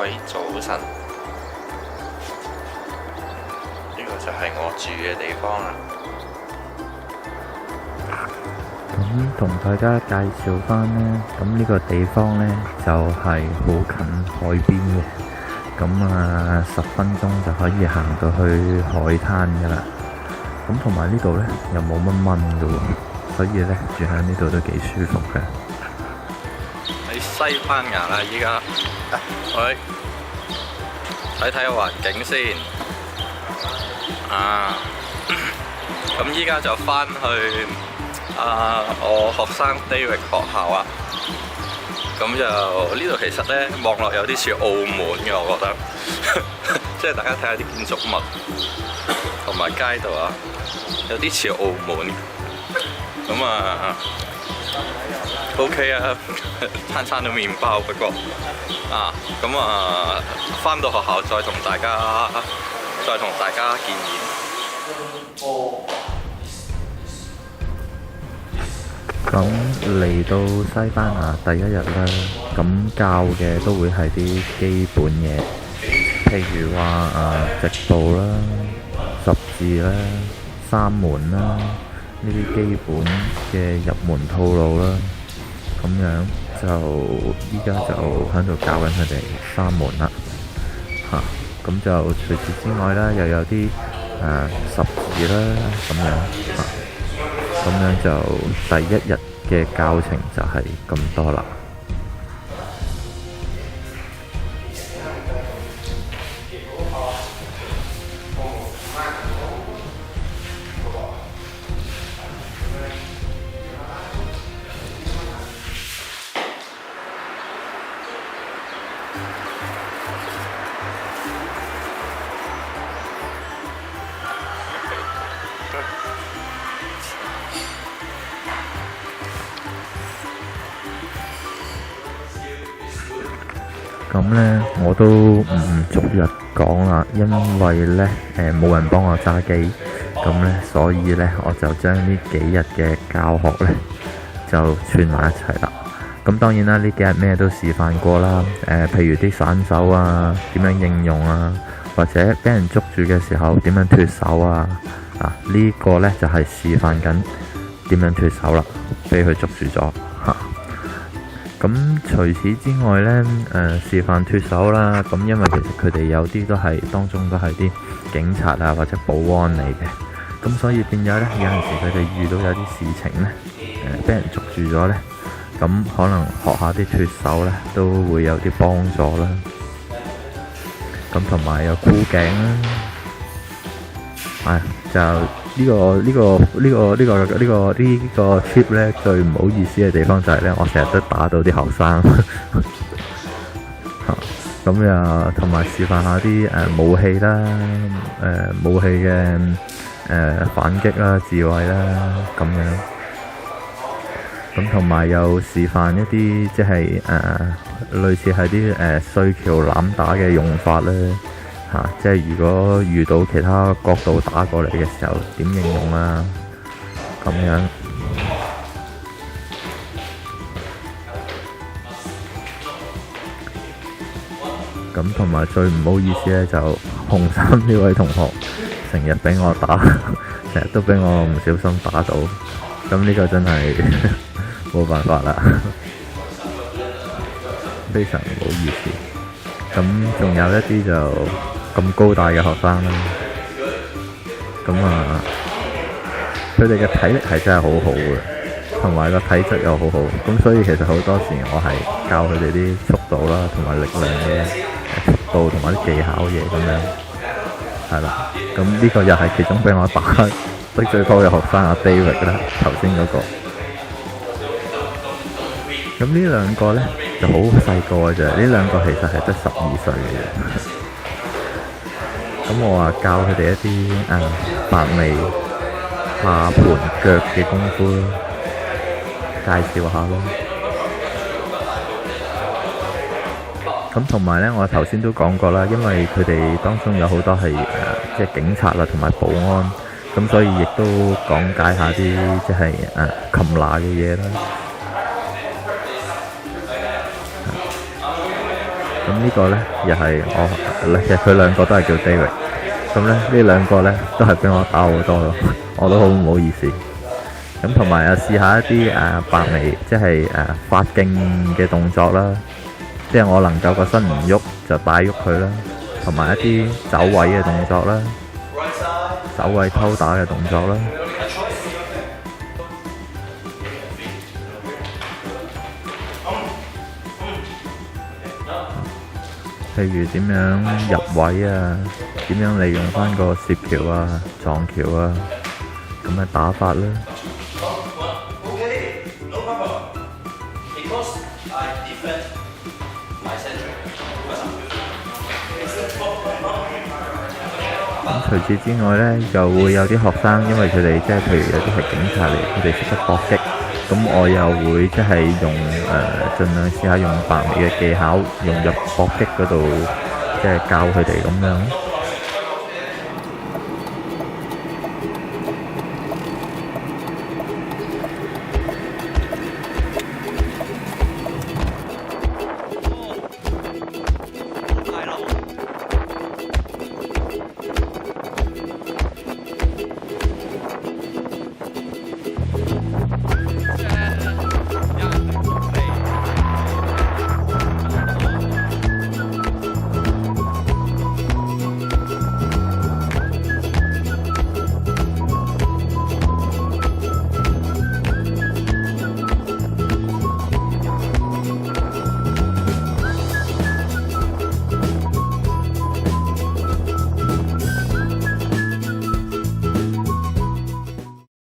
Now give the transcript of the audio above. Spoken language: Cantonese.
位早晨，呢個就係我住嘅地方啦。咁同大家介紹翻呢，咁呢個地方呢，就係好近海邊嘅，咁10分鐘就可以行到去海灘噶啦。咁同埋呢度呢，又冇乜蚊噶喎，所以呢，住喺呢度都幾舒服嘅。喺西班牙啦，依家去睇睇個環境先。咁依家就返去我學生 David 學校啊。咁就呢度其實呢，望落有啲似澳門嘅，我覺得。即係大家睇下啲建築物同埋街道啊，有啲似澳門。咁OK 啊，餐餐都麵包，不過返到學校再同大家見面。咁嚟到西班牙第一日啦，咁教嘅都會係啲基本嘢，譬如話直步啦、十字啦、三門啦，呢啲基本嘅入門套路啦。咁樣就依家就喺度教緊佢哋三門啦，咁就除此之外啦，又有啲十字啦咁樣，咁樣就第一日嘅教程就係咁多啦。咁呢，我都唔逐日講啦，因為呢冇人幫我揸機，咁呢，所以呢，我就將呢幾日嘅教學呢就串埋一齊啦。咁當然啦，呢幾日咩都示範過啦，譬如啲散手啊，點樣應用啊，或者俾人捉住嘅時候點樣脫手啊，呢個呢就係示範緊點樣脫手啦，俾佢捉住咗嚇。咁除此之外呢，示範脫手啦。咁因為其實佢哋有啲當中都係啲警察啊或者保安嚟嘅，咁所以變咗呢，有陣時佢哋遇到有啲事情呢，俾人捉住咗呢，咁可能學下啲脫手呢，都會有啲幫助啦。咁同埋有箍頸啦，就呢個 trip 咧，最唔好意思嘅地方就係咧，我成日都打到啲學生。咁又同埋示範下啲武器啦，武器嘅反擊啦、自衛啦咁樣。咁同埋又示範一啲即係類似係啲碎橋攬打嘅用法咧。即係如果遇到其他角度打過嚟嘅時候，點應用啊？咁樣。咁同埋最唔好意思咧，就紅衫呢位同學成日俾我打，成日都俾我唔小心打到。咁呢個真係冇辦法啦，非常唔好意思。咁仲有一啲就咁高大嘅學生啦，咁佢哋嘅體力係真係好好嘅，同埋個體質又好好，咁所以其實好多時我係教佢哋啲速度啦，同埋力量嘅速度同埋啲技巧嘢咁樣，係啦。咁呢個又係其中俾我打得最多嘅學生阿 David 啦，頭先嗰個。咁呢兩個呢就好細個嘅啫，呢兩個其實係得12歲嘅啫。咁我話教佢哋一啲白眉、下盤腳嘅功夫咯，介紹下咯。咁同埋呢，我頭先都講過啦，因為佢哋當中有好多係即係警察啦，同埋保安，咁所以亦都講解下啲即係擒拿嘅嘢啦。咁咁呢個呢，又係其實佢兩個都係叫 David。咁呢兩個呢，都係俾我打好多咯，我都好唔好意思。咁同埋試下一啲白眉，即係發勁嘅動作啦，即係我能夠個身唔喐就帶喐佢啦，同埋一啲走位嘅動作啦，走位偷打嘅動作啦。譬如點樣入位啊，點樣利用翻個攝橋啊、撞橋啊咁嘅打法啦。咁除此之外呢，就會有啲學生，因為佢哋即係譬如有啲係警察嚟，佢哋識得搏擊，咁我又會即係用盡量試下用白眉嘅技巧融入搏擊嗰度，即係教佢哋咁樣。